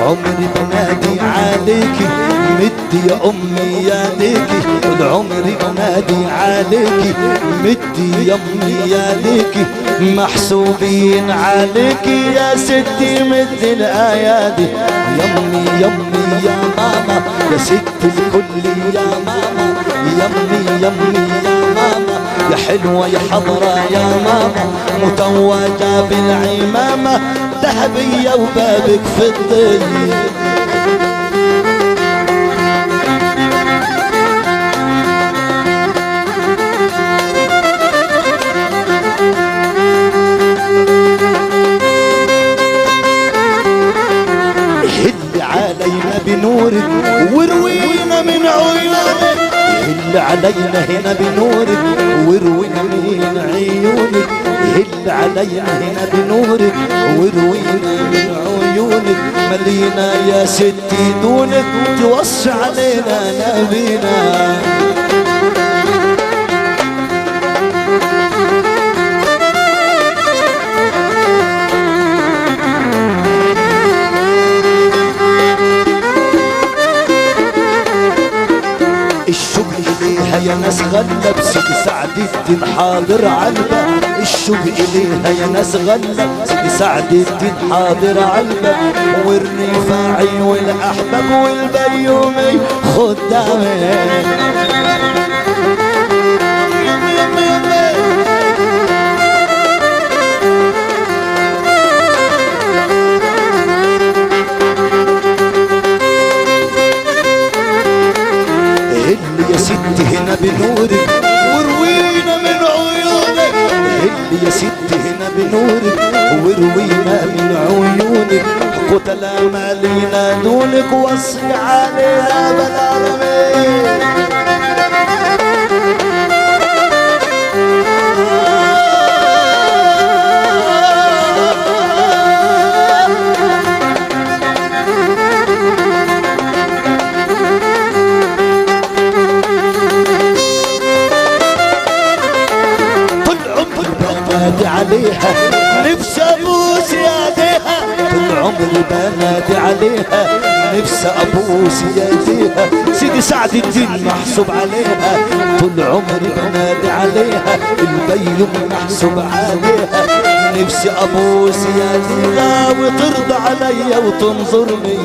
عمري بنادي عليكي مدي يا امي يا ليكي، طول عمري بنادي عليكي مدي يا امي يا ليكي، محسوبين عليكي يا ستي مد الايادي، يمي يمي يا ماما يا ست الكل يا ماما، يمي يمي يا ماما يا حلوة يا حضرة يا ماما، متوجة بالعمامة ذهبية وبابك فضي. هل علينا بنورك وروينا من عيونك، هل علينا هنا بنورك وروينا من عيونك، هل علينا هنا بنورك وروينا من عيونك، ملينا يا ستي دونك توصي علينا نبينا. الشوق إليها يا ناس غلب سيدي سعد الدين حاضر عالباب، الشوق إليها يا ناس غلب سيدي سعد الدين حاضر عالباب، والرفاعي والأحباب والبيومي خدامي. يا ستي هنا بنورك وروينا من عيونك، اللي يا ستي هنا بنورك وروينا من عيونك، قتلا مالينا دونك وصي عليها بالعالمين. عليها نفسي ابوس يديها، طول عمري بنادي عليها نفسي ابوس يديها، سيدي سعد الدين محسوب عليها، طول عمري بنادي عليها، البيوم محسوب عليها، نفسي ابوس يديها وترضى عليا وتنظرني.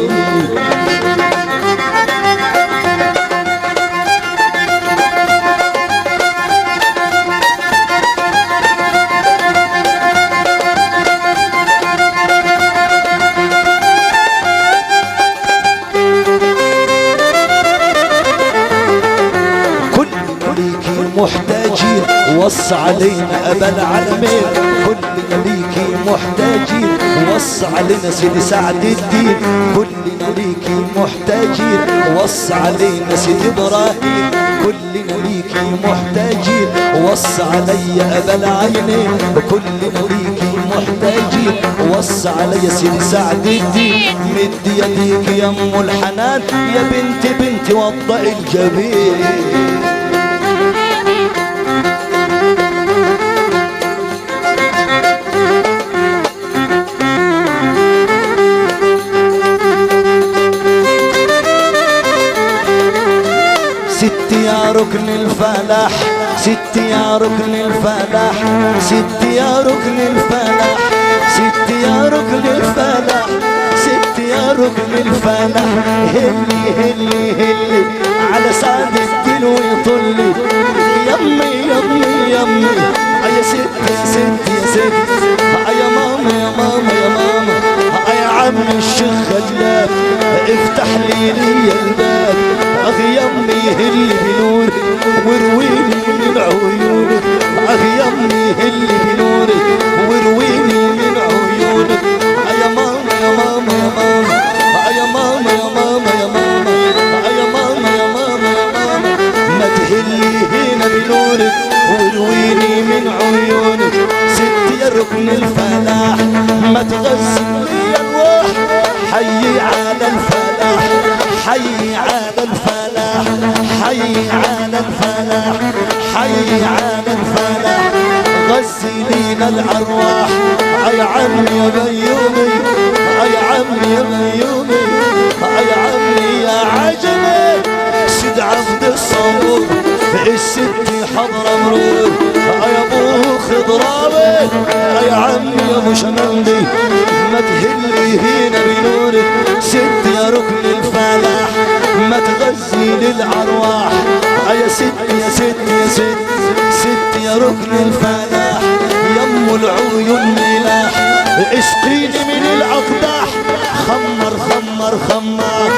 محتاجين وص علينا أبا العالمين، كلنا ليكي محتاجين وص علينا سيدي سعد الدين، كلنا ليكي محتاجين وص علينا سيدي إبراهيم، كلنا ليكي محتاجين وص علي أبا العينين، كلنا ليكي محتاجين وص علي سيدي سعد الدين، مد يديك يا أم الحنان يا بنتي وضعي الجبين. ستي يا ركن الفلاح، ستي يا ركن الفلاح، ستي يا ركن الفلاح، ستي يا ركن الفلاح، ستي يا ركن الفلاح، هلي هلي هلي على سعد الدين ويطلي، يمي يمي يمي يا ستي يا ستي يا ستي يا ماما يا ماما يا ماما يا عم الشيخ خلاب افتح لي الباب، اخ يمي هلي بنورك ورويني من عيونك، اخ يمي هلي بنورك ورويني من عيونك، يا ماما يا ماما يا ماما يا ماما يا ماما يا ماما يا ماما يا ماما يا ماما، ما تهلي هنا بنورك ورويني من عيونك، ستي يا ركن الفلاح ما تغزل لي الروح، حي على الفلاح حي على الفلاح حي على الفلاح حي على الفلاح، غسلينا الارواح يا عمي يا بيومي يا عمي يا بيومي. نورك ست يا ركن الفلاح ما تغزي للأرواح يا ست يا ست يا ست ست يا ركن الفلاح يم العيون ملاح اسقيني من الأقداح خمر خمر خمر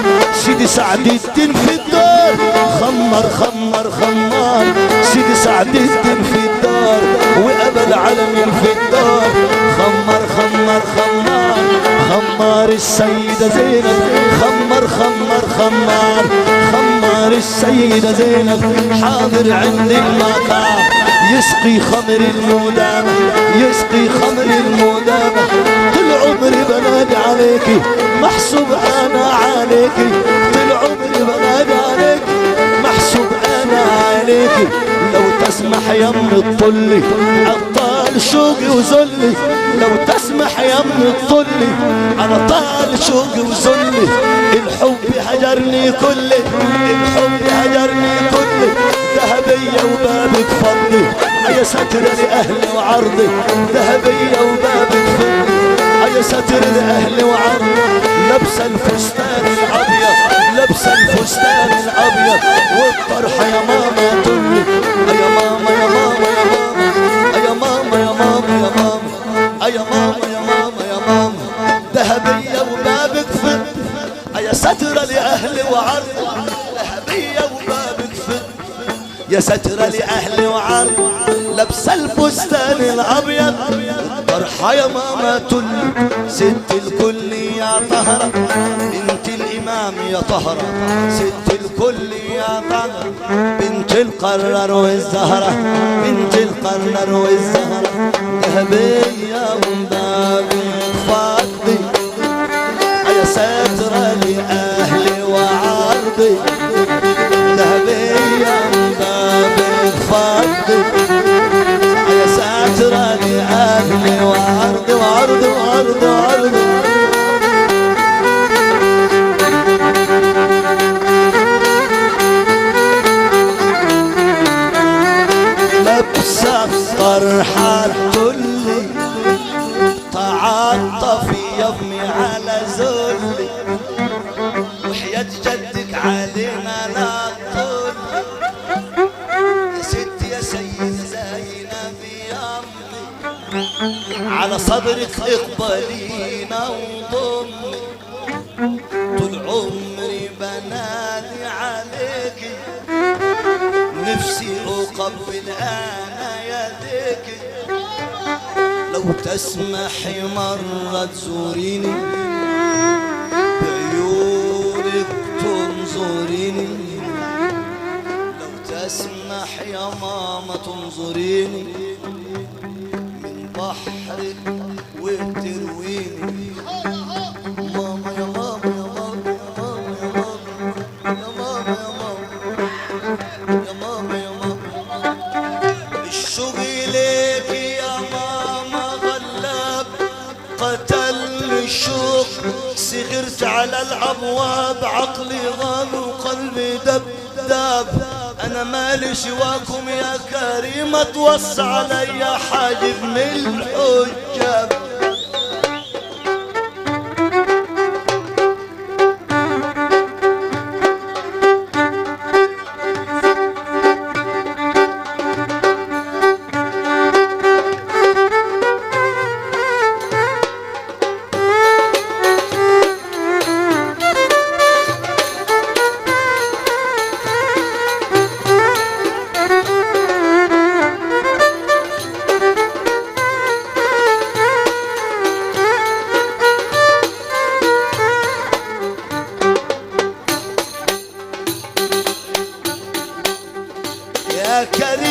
سيدي سعد الدين في الدار خمر خمر خمر سيدي سعد الدين في الدار وأبا العالمين في الدار خمر خمر خمر خمر السيدة زينب خمر خمر خمر خمر السيدة زينب حاضر عند المقام يسقي خمر المدامة يسقي خمر المدامة طول عمري بنادي عليكي محسوب انا عليكي طول عمري بنادي عليكي محسوب انا عليكي لو تسمح يا ام الطلي اطال شوقي وذلي لو تسمح يا ام الطلي انا طال شوقي وذلي الحب هجرني كلي الحب هجرني كلي ذهبية وبابك فضي يا ستر لأهلي وعرضي ذهبية وبابك فضي يا ستر لأهلي وعرضي لبس الفستان الأبيض لبس الفستان الأبيض والطرحة يا ماما تلي يا ماما يا ماما يا ماما يا ماما يا ماما يا ماما يا ماما يا ماما ذهبية وبابك فضي يا ستر لأهلي وعرضي ذهبية وبابك فضي يا ستر لأهلي وعرض لبس الفستان الأبيض طرحة يا ماما تل ست الكل يا طهرة بنت الإمام يا طهرة ست الكل يا طهرة بنت القرر والزهرة بنت القرر والزهرة ذهبية ومبابك فضي يا ستر لأهلي وعرضي ذهبية ومبابك فضي يا ساتر لأهلي وعرضي وعرضي وعرضي وعرضي لبسة طرحة تلي تعاطف يمي على ذلي وحياة جدك علينا لا تطل يا ست يا سيد زينب يمي على صدرك اقبلينا وضمي طول عمري بنادي عليكي نفسي اقبل انا يديكي لو تسمحي مرة تزوريني بعيونك تنظريني لو تسمح يا ماما تنظريني من بحرك وترويني ماما يا ماما يا ماما يا ماما يا ماما يا ماما يا ماما الشوق ليك يا ماما غلاب قتل الشوق صغرت على الابواب عقلي غاب وقلبي دب داب انا مالي سواكم يا كريمه توصى علي حاجب من الحجاب يا كريم